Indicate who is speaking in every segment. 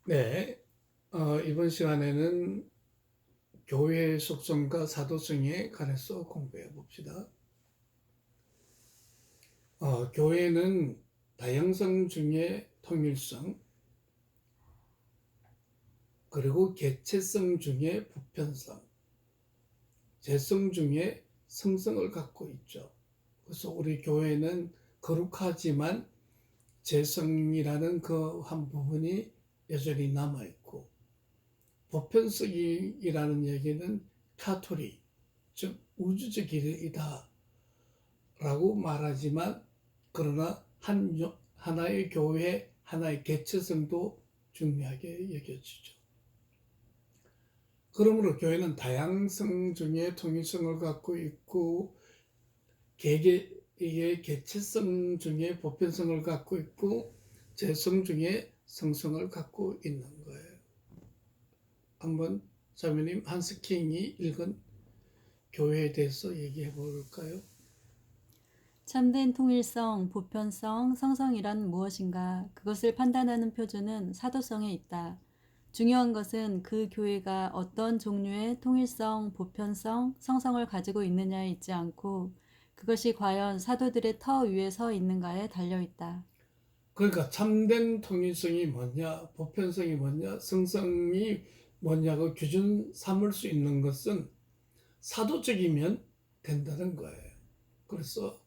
Speaker 1: 네, 이번 시간에는 교회의 속성과 사도성에 관해서 공부해 봅시다. 교회는 다양성 중에 통일성, 그리고 개체성 중에 보편성, 재성 중에 성성을 갖고 있죠. 그래서 우리 교회는 거룩하지만 재성이라는 그 한 부분이 여전히 남아있고, 보편성이라는 얘기는 카톨릭, 즉 우주적이다 라고 말하지만, 그러나 하나의 교회, 하나의 개체성도 중요하게 여겨지죠. 그러므로 교회는 다양성 중에 통일성을 갖고 있고, 개개의 개체성 중에 보편성을 갖고 있고, 재성 중에 성성을 갖고 있는 거예요. 한번 자매님 한스킹이 읽은 교회에 대해서 얘기해 볼까요?
Speaker 2: 참된 통일성, 보편성, 성성이란 무엇인가? 그것을 판단하는 표준은 사도성에 있다. 중요한 것은 그 교회가 어떤 종류의 통일성, 보편성, 성성을 가지고 있느냐에 있지 않고 그것이 과연 사도들의 터 위에 서 있는가에 달려 있다.
Speaker 1: 그러니까 참된 통일성이 뭐냐, 보편성이 뭐냐, 성성이 뭐냐고 기준 삼을 수 있는 것은 사도적이면 된다는 거예요. 그래서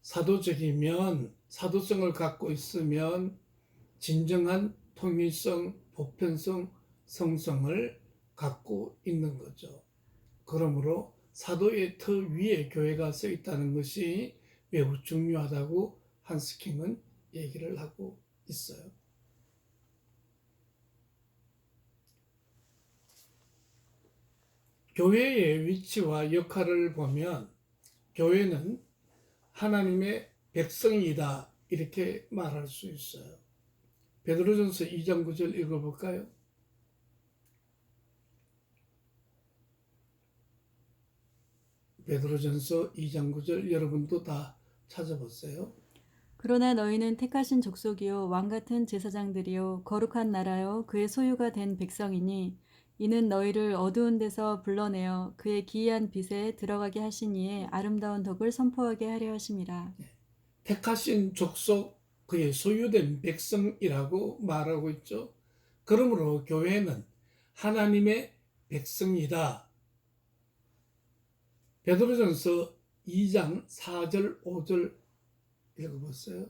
Speaker 1: 사도적이면, 사도성을 갖고 있으면 진정한 통일성, 보편성, 성성을 갖고 있는 거죠. 그러므로 사도의 터 위에 교회가 서 있다는 것이 매우 중요하다고 한스킹은 얘기를 하고 있어요. 교회의 위치와 역할을 보면 교회는 하나님의 백성이다 이렇게 말할 수 있어요. 베드로전서 2장 9절 읽어볼까요? 베드로전서 2장 9절 여러분도 다 찾아보세요.
Speaker 2: 그러나 너희는 택하신 족속이요 왕 같은 제사장들이요 거룩한 나라요 그의 소유가 된 백성이니 이는 너희를 어두운 데서 불러내어 그의 기이한 빛에 들어가게 하신 이의 아름다운 덕을 선포하게 하려 하심이라.
Speaker 1: 택하신 족속, 그의 소유된 백성이라고 말하고 있죠. 그러므로 교회는 하나님의 백성이다. 베드로전서 2장 4절 5절 읽어보세요.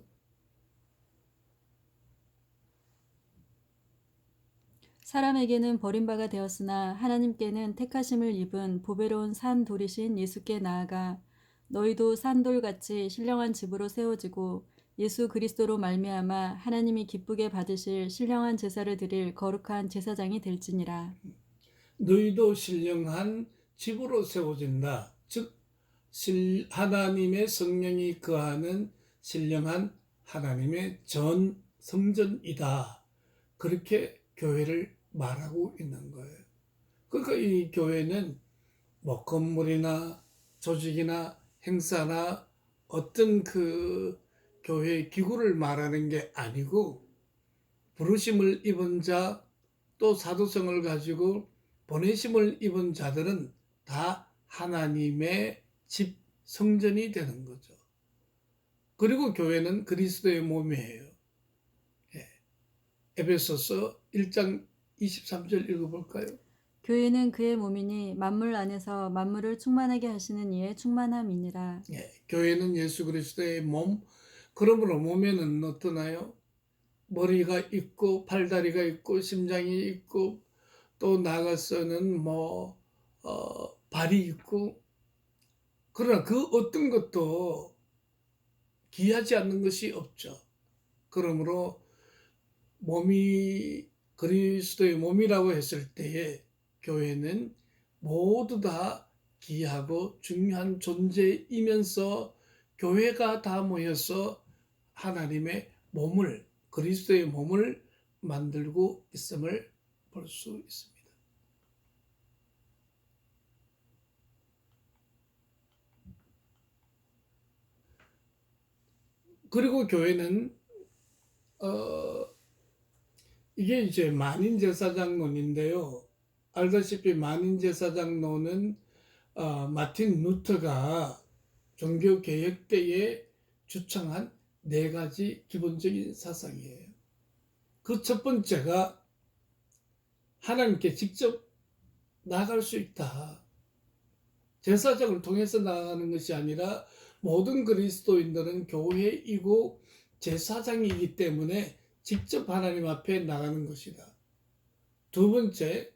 Speaker 2: 사람에게는 버림바가 되었으나 하나님께는 택하심을 입은 보배로운 산 돌이신 예수께 나아가 너희도 산돌같이 신령한 집으로 세워지고 예수 그리스도로 말미암아 하나님이 기쁘게 받으실 신령한 제사를 드릴 거룩한 제사장이 될지니라.
Speaker 1: 너희도 신령한 집으로 세워진다. 즉 하나님의 성령이 거하는 신령한 하나님의 전 성전이다. 그렇게 교회를 말하고 있는 거예요. 그러니까 이 교회는 뭐 건물이나 조직이나 행사나 어떤 그 교회 기구를 말하는 게 아니고, 부르심을 입은 자, 또 사도성을 가지고 보내심을 입은 자들은 다 하나님의 집 성전이 되는 거죠. 그리고 교회는 그리스도의 몸이에요. 예. 에베소서 1장 23절 읽어볼까요?
Speaker 2: 교회는 그의 몸이니 만물 안에서 만물을 충만하게 하시는 이의 충만함이니라.
Speaker 1: 예. 교회는 예수 그리스도의 몸, 그러므로 몸에는 어떠나요? 머리가 있고 팔다리가 있고 심장이 있고, 또 나아가서는 발이 있고, 그러나 그 어떤 것도 귀하지 않는 것이 없죠. 그러므로 몸이 그리스도의 몸이라고 했을 때에 교회는 모두 다 귀하고 중요한 존재이면서, 교회가 다 모여서 하나님의 몸을, 그리스도의 몸을 만들고 있음을 볼 수 있습니다. 그리고 교회는 어, 이게 이제 만인제사장론인데요. 알다시피 만인제사장론은 마틴 루터가 종교개혁 때에 주창한 네 가지 기본적인 사상이에요. 그 첫 번째가 하나님께 직접 나아갈 수 있다. 제사장을 통해서 나아가는 것이 아니라 모든 그리스도인들은 교회이고 제사장이기 때문에 직접 하나님 앞에 나가는 것이다. 두 번째,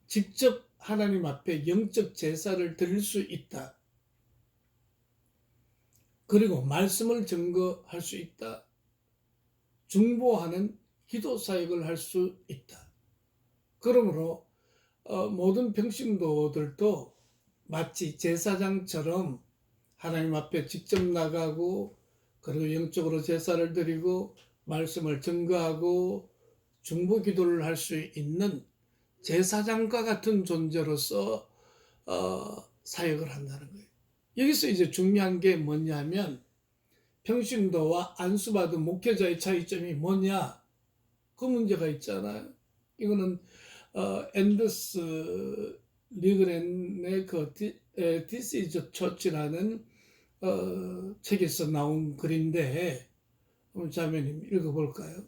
Speaker 1: 직접 하나님 앞에 영적 제사를 드릴 수 있다. 그리고 말씀을 증거할 수 있다. 중보하는 기도 사역을 할 수 있다. 그러므로 모든 평신도들도 마치 제사장처럼 하나님 앞에 직접 나가고 그리고 영적으로 제사를 드리고 말씀을 증거하고 중보 기도를 할 수 있는 제사장과 같은 존재로서 사역을 한다는 거예요. 여기서 이제 중요한 게 뭐냐면 평신도와 안수받은 목회자의 차이점이 뭐냐? 그 문제가 있잖아요. 이거는 앤더스 리그렌의 그 This is Church라는 책에서 나온 글인데 한번 자매님 읽어볼까요?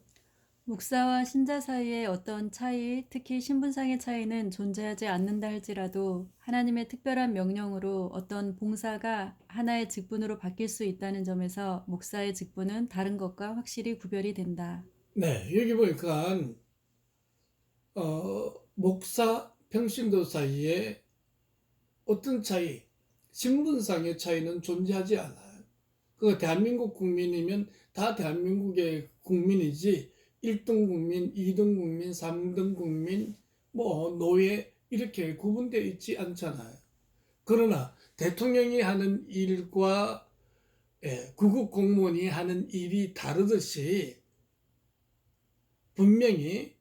Speaker 2: 목사와 신자 사이의 어떤 차이, 특히 신분상의 차이는 존재하지 않는다 할지라도 하나님의 특별한 명령으로 어떤 봉사가 하나의 직분으로 바뀔 수 있다는 점에서 목사의 직분은 다른 것과 확실히 구별이 된다.
Speaker 1: 네, 여기 보니까 목사, 평신도 사이에 어떤 차이, 신분상의 차이는 존재하지 않아요. 그 대한민국 국민이면 다 대한민국의 국민이지 1등 국민, 2등 국민, 3등 국민, 뭐 노예 이렇게 구분되어 있지 않잖아요. 그러나 대통령이 하는 일과 구급 공무원이 하는 일이 다르듯이 분명히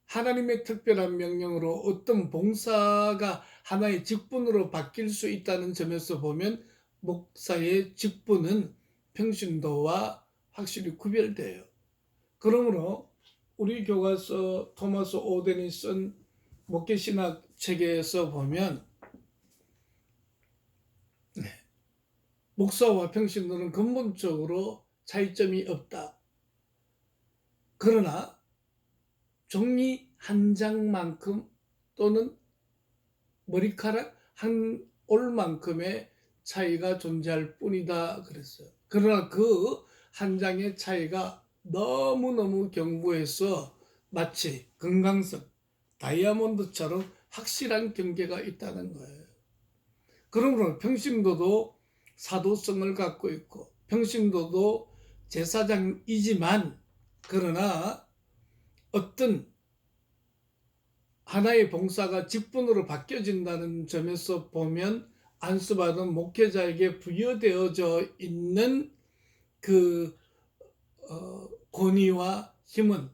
Speaker 1: 하나님의 특별한 명령으로 어떤 봉사가 하나의 직분으로 바뀔 수 있다는 점에서 보면 목사의 직분은 평신도와 확실히 구별돼요. 그러므로 우리 교과서 토마스 오덴이 쓴 목회신학 책에서 보면 목사와 평신도는 근본적으로 차이점이 없다. 그러나 종이 한 장만큼 또는 머리카락 한 올만큼의 차이가 존재할 뿐이다 그랬어요. 그러나 그 한 장의 차이가 너무너무 견고해서 마치 금강석, 다이아몬드처럼 확실한 경계가 있다는 거예요. 그러므로 평신도도 사도성을 갖고 있고 평신도도 제사장이지만 그러나 어떤 하나의 봉사가 직분으로 바뀌어진다는 점에서 보면 안수받은 목회자에게 부여되어져 있는 그 권위와 힘은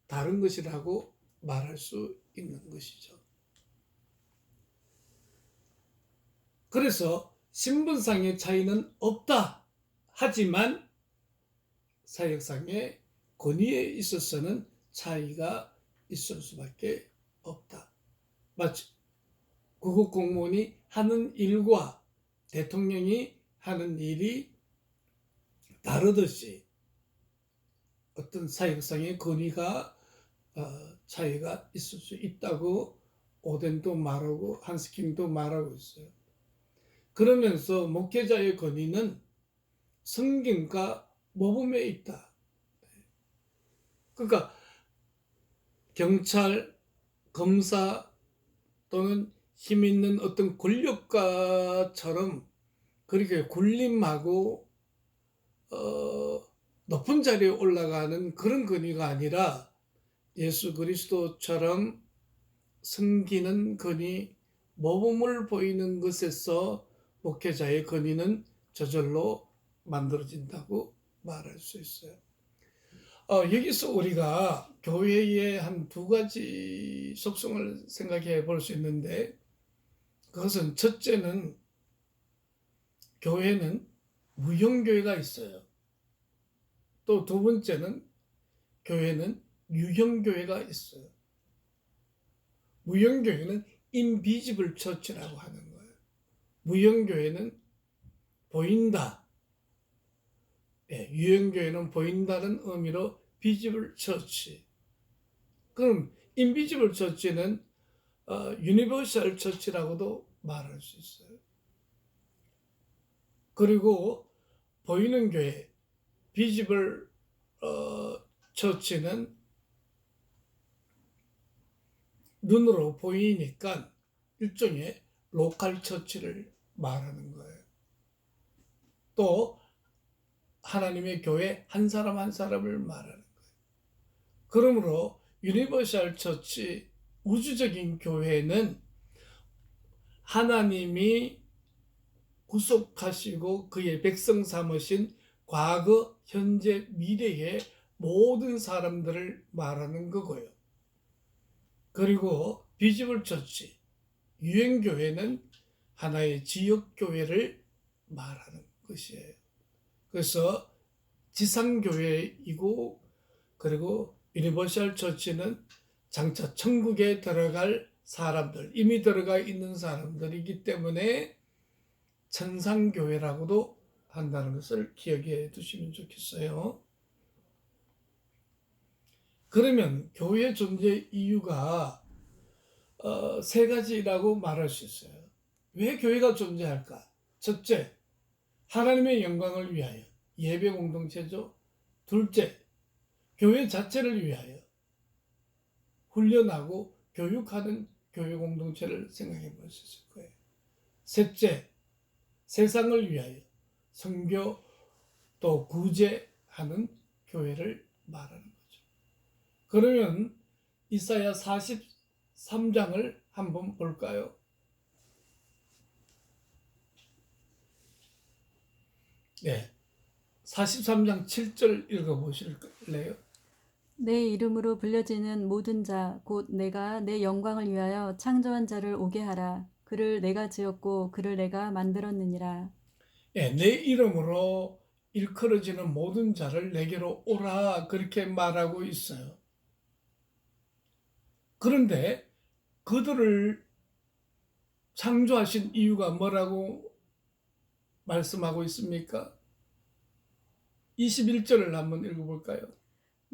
Speaker 1: 다른 것이라고 말할 수 있는 것이죠. 그래서 신분상의 차이는 없다. 하지만 사역상의 권위에 있어서는 차이가 있을 수밖에 없다. 마치 구급 공무원이 하는 일과 대통령이 하는 일이 다르듯이 어떤 사역상의 권위가 차이가 있을 수 있다고 오덴도 말하고 한스킹도 말하고 있어요. 그러면서 목회자의 권위는 성경과 모범에 있다. 그러니까 경찰, 검사 또는 힘 있는 어떤 권력가처럼 그렇게 군림하고 높은 자리에 올라가는 그런 권위가 아니라 예수 그리스도처럼 섬기는 권위, 모범을 보이는 것에서 목회자의 권위는 저절로 만들어진다고 말할 수 있어요. 여기서 우리가 교회의 한 두 가지 속성을 생각해 볼 수 있는데 그것은 첫째는 교회는 무형교회가 있어요. 또 두 번째는 교회는 유형교회가 있어요. 무형교회는 인비지블 처치라고 하는 거예요. 무형교회는 보인다. 예, 유형교회는 보인다는 의미로 비지블 처치. 그럼 인비지블 처치는 유니버셜 처치라고도 말할 수 있어요. 그리고 보이는 교회, 비지블 처치는 눈으로 보이니까 일종의 로컬 처치를 말하는 거예요. 또 하나님의 교회 한 사람 한 사람을 말하는 거예요. 그러므로 유니버셜 처치, 우주적인 교회는 하나님이 구속하시고 그의 백성 삼으신 과거, 현재, 미래의 모든 사람들을 말하는 거고요. 그리고 비지블 처치, 유행교회는 하나의 지역교회를 말하는 것이에요. 그래서 지상교회이고, 그리고 유니버셜 처치는 장차 천국에 들어갈 사람들, 이미 들어가 있는 사람들이기 때문에 천상교회라고도 한다는 것을 기억해 두시면 좋겠어요. 그러면 교회의 존재 이유가 세 가지라고 말할 수 있어요. 왜 교회가 존재할까? 첫째, 하나님의 영광을 위하여 예배 공동체죠. 둘째, 교회 자체를 위하여 훈련하고 교육하는 교회 공동체를 생각해 볼 수 있을 거예요. 셋째, 세상을 위하여 선교 또 구제하는 교회를 말하는 거죠. 그러면 이사야 43장을 한번 볼까요? 네, 43장 7절 읽어보실래요?
Speaker 2: 내 이름으로 불려지는 모든 자, 곧 내가 내 영광을 위하여 창조한 자를 오게 하라. 그를 내가 지었고 그를 내가 만들었느니라.
Speaker 1: 예, 내 이름으로 일컬어지는 모든 자를 내게로 오라 그렇게 말하고 있어요. 그런데 그들을 창조하신 이유가 뭐라고 말씀하고 있습니까? 21절을 한번 읽어볼까요?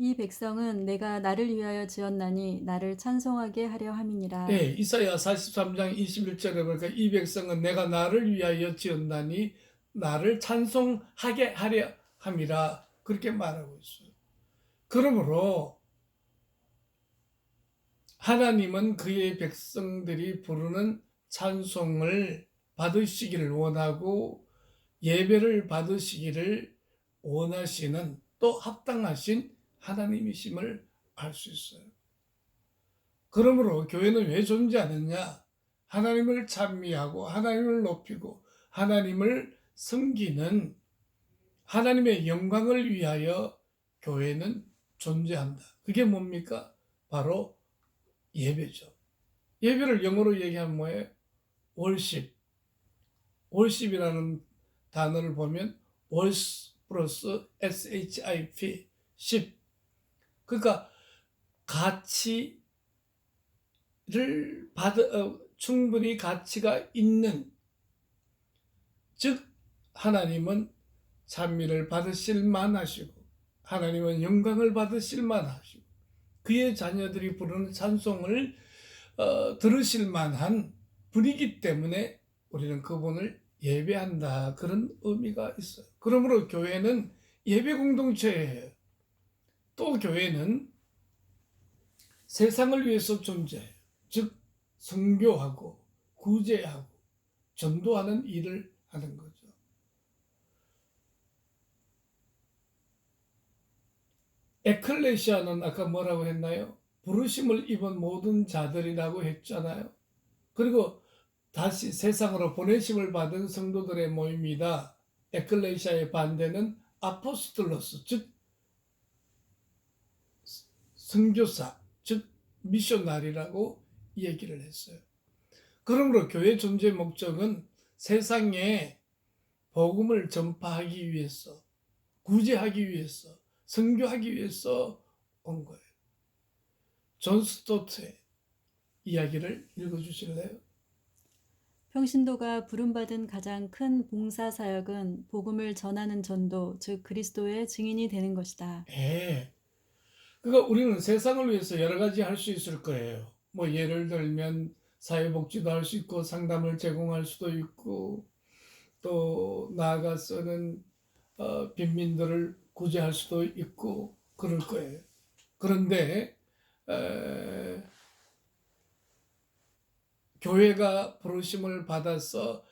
Speaker 2: 이 백성은 내가 나를 위하여 지었나니 나를 찬송하게 하려 함이니라.
Speaker 1: 네, 이사야 43장 21절에 보니까 이 백성은 내가 나를 위하여 지었나니 나를 찬송하게 하려 함이라 그렇게 말하고 있어요. 그러므로 하나님은 그의 백성들이 부르는 찬송을 받으시기를 원하고 예배를 받으시기를 원하시는 또 합당하신 하나님이심을 알 수 있어요. 그러므로 교회는 왜 존재하느냐? 하나님을 찬미하고 하나님을 높이고 하나님을 섬기는 하나님의 영광을 위하여 교회는 존재한다. 그게 뭡니까? 바로 예배죠. 예배를 영어로 얘기하면 뭐예요? 월십. 월십이라는 단어를 보면 월스 플러스 ship, 십. 그러니까 가치를 충분히 가치가 있는, 즉 하나님은 찬미를 받으실 만하시고 하나님은 영광을 받으실 만하시고 그의 자녀들이 부르는 찬송을 들으실 만한 분이기 때문에 우리는 그분을 예배한다, 그런 의미가 있어요. 그러므로 교회는 예배 공동체예요. 또 교회는 세상을 위해서 존재해요. 즉 선교하고 구제하고 전도하는 일을 하는 거죠. 에클레시아는 아까 뭐라고 했나요? 부르심을 입은 모든 자들이라고 했잖아요. 그리고 다시 세상으로 보내심을 받은 성도들의 모임이다. 에클레시아의 반대는 아포스톨로스, 즉 선교사, 즉 미셔나리라고 얘기를 했어요. 그러므로 교회 존재 목적은 세상에 복음을 전파하기 위해서, 구제하기 위해서, 선교하기 위해서 온 거예요. 존 스토트의 이야기를 읽어주실래요?
Speaker 2: 평신도가 부름받은 가장 큰 봉사 사역은 복음을 전하는 전도, 즉 그리스도의 증인이 되는 것이다.
Speaker 1: 예. 그러니까 우리는 세상을 위해서 여러 가지 할 수 있을 거예요. 뭐 예를 들면 사회복지도 할 수 있고 상담을 제공할 수도 있고 또 나아가서는 빈민들을 구제할 수도 있고 그럴 거예요. 그런데 교회가 부르심을 받아서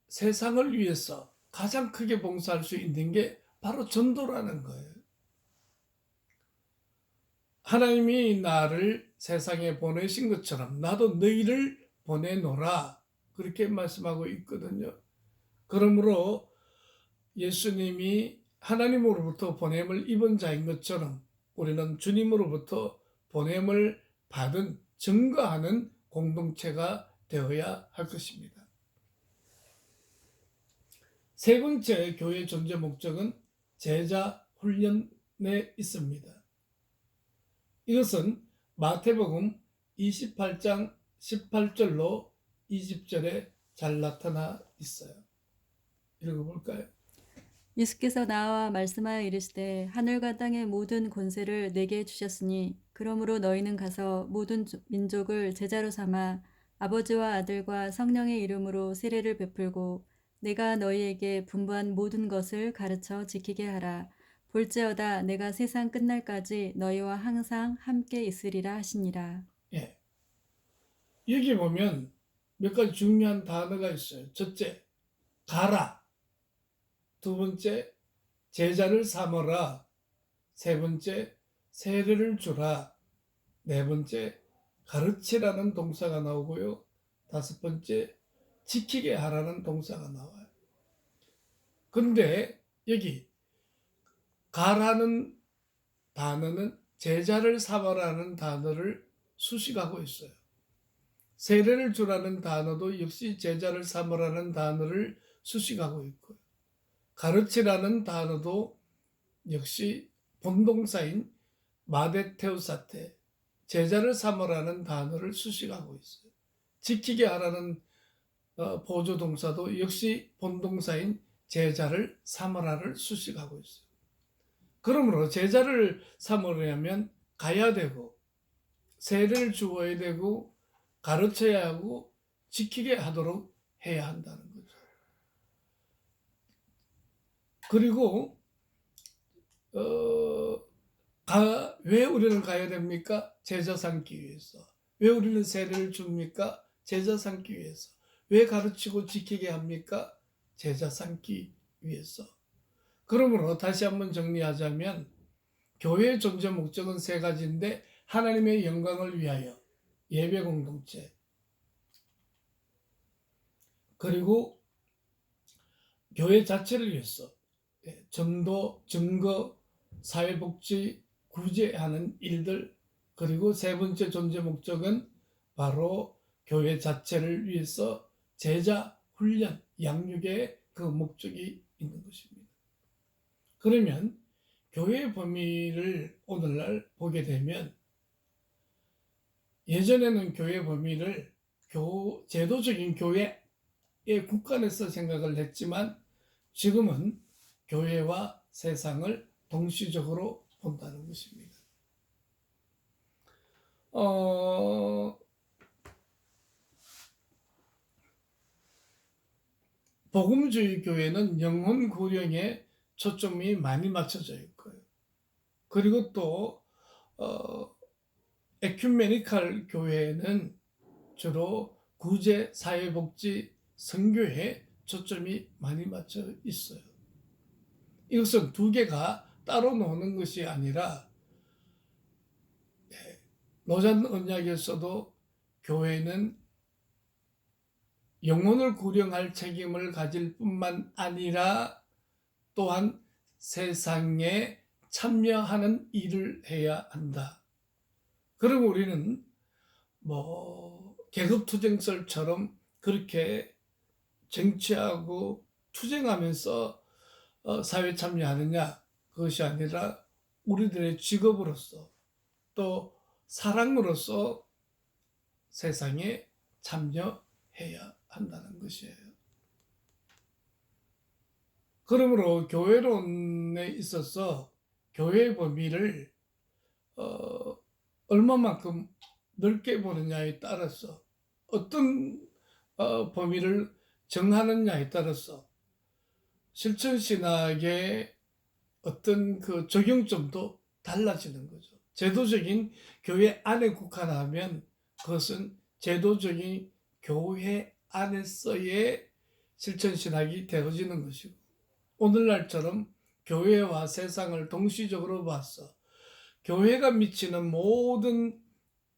Speaker 1: 세상을 위해서 가장 크게 봉사할 수 있는 게 바로 전도라는 거예요. 하나님이 나를 세상에 보내신 것처럼 나도 너희를 보내노라 그렇게 말씀하고 있거든요. 그러므로 예수님이 하나님으로부터 보냄을 입은 자인 것처럼 우리는 주님으로부터 보냄을 받은 증거하는 공동체가 되어야 할 것입니다. 세 번째 교회 존재 목적은 제자 훈련에 있습니다. 이것은 마태복음 28장 18절로 20절에 잘 나타나 있어요. 읽어볼까요?
Speaker 2: 예수께서 나와 말씀하여 이르시되 하늘과 땅의 모든 권세를 내게 주셨으니 그러므로 너희는 가서 모든 민족을 제자로 삼아 아버지와 아들과 성령의 이름으로 세례를 베풀고 내가 너희에게 분부한 모든 것을 가르쳐 지키게 하라. 볼지어다 내가 세상 끝날까지 너희와 항상 함께 있으리라 하시니라.
Speaker 1: 예. 여기 보면 몇 가지 중요한 단어가 있어요. 첫째, 가라. 두 번째, 제자를 삼어라. 세 번째, 세례를 주라. 네 번째, 가르치라는 동사가 나오고요. 다섯 번째, 지키게 하라는 동사가 나와요. 근데 여기 가라는 단어는 제자를 삼아라는 단어를 수식하고 있어요. 세례를 주라는 단어도 역시 제자를 삼으라는 단어를 수식하고 있고요. 가르치라는 단어도 역시 본동사인 마데테우사테, 제자를 삼으라는 단어를 수식하고 있어요. 지키게 하라는 보조동사도 역시 본동사인 제자를 삼으라를 수식하고 있어요. 그러므로 제자를 삼으려면 가야 되고 세례를 주어야 되고 가르쳐야 하고 지키게 하도록 해야 한다는 거죠. 그리고 왜 우리는 가야 됩니까? 제자 삼기 위해서. 왜 우리는 세례를 줍니까? 제자 삼기 위해서. 왜 가르치고 지키게 합니까? 제자 삼기 위해서. 그러므로 다시 한번 정리하자면 교회의 존재 목적은 세 가지인데 하나님의 영광을 위하여 예배 공동체, 그리고 교회 자체를 위해서 전도, 증거, 사회복지, 구제하는 일들, 그리고 세 번째 존재 목적은 바로 교회 자체를 위해서 제자 훈련, 양육의 그 목적이 있는 것입니다. 그러면 교회의 범위를 오늘날 보게 되면 예전에는 교회 범위를 제도적인 교회의 국간에서 생각을 했지만 지금은 교회와 세상을 동시적으로 본다는 것입니다. 복음주의 교회는 영혼 구령에 초점이 많이 맞춰져 있고요. 그리고 또 에큐메니칼 교회는 주로 구제, 사회복지, 선교에 초점이 많이 맞춰 있어요. 이것은 두 개가 따로 노는 것이 아니라 노잔 언약에서도 교회는 영혼을 구령할 책임을 가질 뿐만 아니라 또한 세상에 참여하는 일을 해야 한다. 그럼 우리는 계급투쟁설처럼 그렇게 쟁취하고 투쟁하면서 사회 참여하느냐, 그것이 아니라 우리들의 직업으로서 또 사랑으로서 세상에 참여해야 한다는 것이에요. 그러므로 교회론에 있어서 교회의 범위를 얼마만큼 넓게 보느냐에 따라서 어떤 범위를 정하느냐에 따라서 실천신학의 어떤 그 적용점도 달라지는 거죠. 제도적인 교회 안에 국한하면 그것은 제도적인 교회 안에서의 실천신학이 되어지는 것이고, 오늘날처럼 교회와 세상을 동시적으로 봐서 교회가 미치는 모든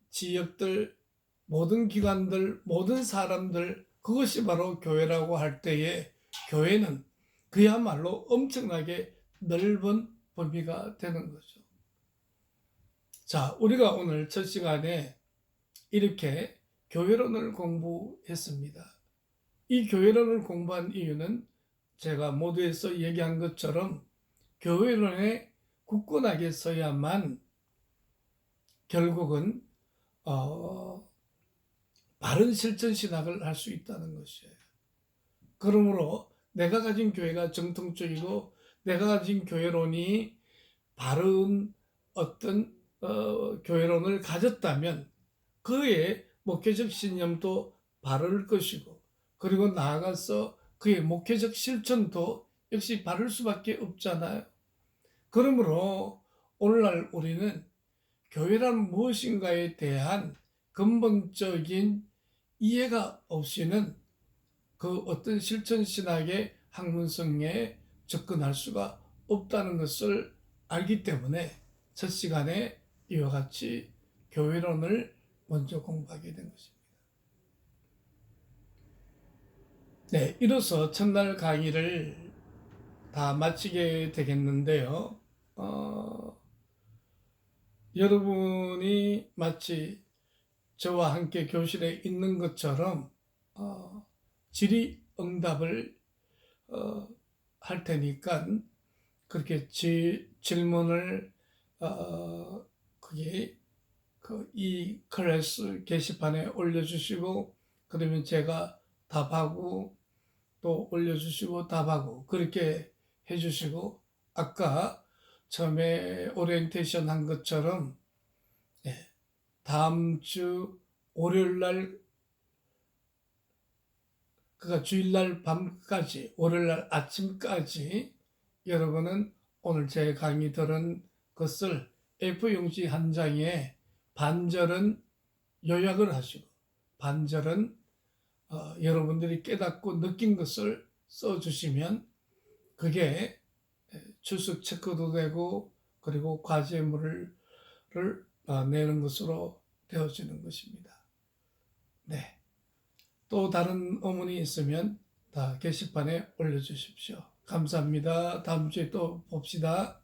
Speaker 1: 지역들, 모든 기관들, 모든 사람들, 그것이 바로 교회라고 할 때에 교회는 그야말로 엄청나게 넓은 범위가 되는 거죠. 자, 우리가 오늘 첫 시간에 이렇게 교회론을 공부했습니다. 이 교회론을 공부한 이유는 제가 모두에서 얘기한 것처럼 교회론에 굳건하게 서야만 결국은 바른 실천신학을 할 수 있다는 것이에요. 그러므로 내가 가진 교회가 정통적이고 내가 가진 교회론이 바른 어떤 교회론을 가졌다면 그의 목회적 신념도 바를 것이고, 그리고 나아가서 그의 목회적 실천도 역시 바를 수밖에 없잖아요. 그러므로 오늘날 우리는 교회란 무엇인가에 대한 근본적인 이해가 없이는 그 어떤 실천신학의 학문성에 접근할 수가 없다는 것을 알기 때문에 첫 시간에 이와 같이 교회론을 먼저 공부하게 된 것입니다. 네, 이로써 첫날 강의를 다 마치게 되겠는데요. 여러분이 마치 저와 함께 교실에 있는 것처럼 질의응답을 할 테니까 그렇게 질문을 그게 이 클래스 게시판에 올려주시고, 그러면 제가 답하고 또 올려주시고 답하고 그렇게 해주시고, 아까 처음에 오리엔테이션 한 것처럼 다음 주 월요일날, 그러니까 주일날 밤까지, 월요일날 아침까지 여러분은 오늘 제 강의 들은 것을 A4용지 한 장에 반절은 요약을 하시고 반절은 여러분들이 깨닫고 느낀 것을 써주시면 그게 출석 체크도 되고, 그리고 과제물을 내는 것으로 되어지는 것입니다. 네. 또 다른 의문이 있으면 다 게시판에 올려주십시오. 감사합니다. 다음 주에 또 봅시다.